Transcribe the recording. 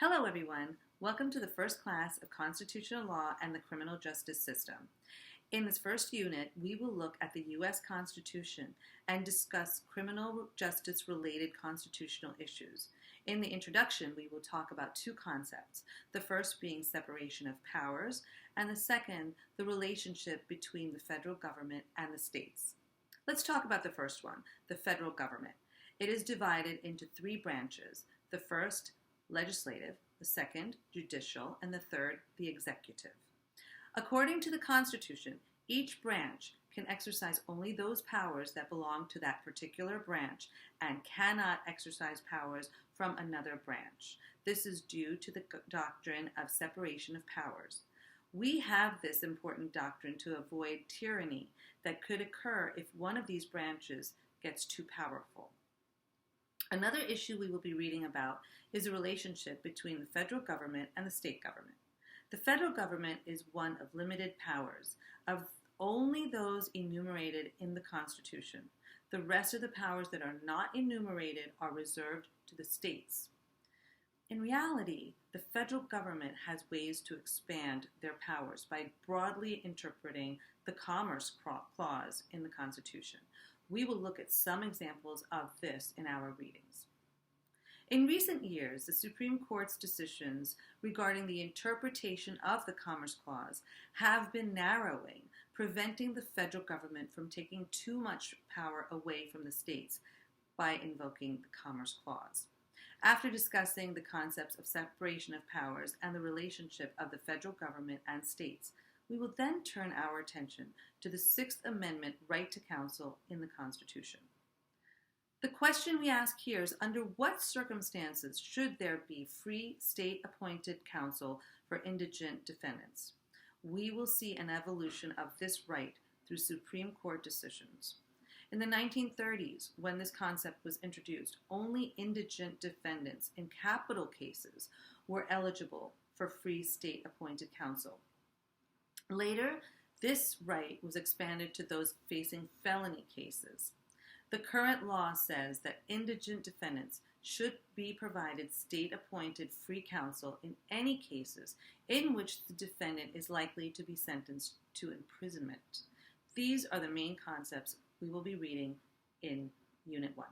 Hello everyone, welcome to the first class of Constitutional Law and the Criminal Justice System. In this first unit, we will look at the U.S. Constitution and discuss criminal justice related constitutional issues. In the introduction, we will talk about two concepts, the first being separation of powers, and the second, the relationship between the federal government and the states. Let's talk about the first one, the federal government. It is divided into three branches. The first, legislative, the second, judicial, and the third, the executive. According to the Constitution, each branch can exercise only those powers that belong to that particular branch and cannot exercise powers from another branch. This is due to the doctrine of separation of powers. We have this important doctrine to avoid tyranny that could occur if one of these branches gets too powerful. Another issue we will be reading about is the relationship between the federal government and the state government. The federal government is one of limited powers, of only those enumerated in the Constitution. The rest of the powers that are not enumerated are reserved to the states. In reality, the federal government has ways to expand their powers by broadly interpreting the Commerce Clause in the Constitution. We will look at some examples of this in our readings. In recent years, the Supreme Court's decisions regarding the interpretation of the Commerce Clause have been narrowing, preventing the federal government from taking too much power away from the states by invoking the Commerce Clause. After discussing the concepts of separation of powers and the relationship of the federal government and states, we will then turn our attention to the Sixth Amendment right to counsel in the Constitution. The question we ask here is, under what circumstances should there be free state-appointed counsel for indigent defendants? We will see an evolution of this right through Supreme Court decisions. In the 1930s, when this concept was introduced, only indigent defendants in capital cases were eligible for free state-appointed counsel. Later, this right was expanded to those facing felony cases. The current law says that indigent defendants should be provided state-appointed free counsel in any cases in which the defendant is likely to be sentenced to imprisonment. These are the main concepts we will be reading in Unit 1.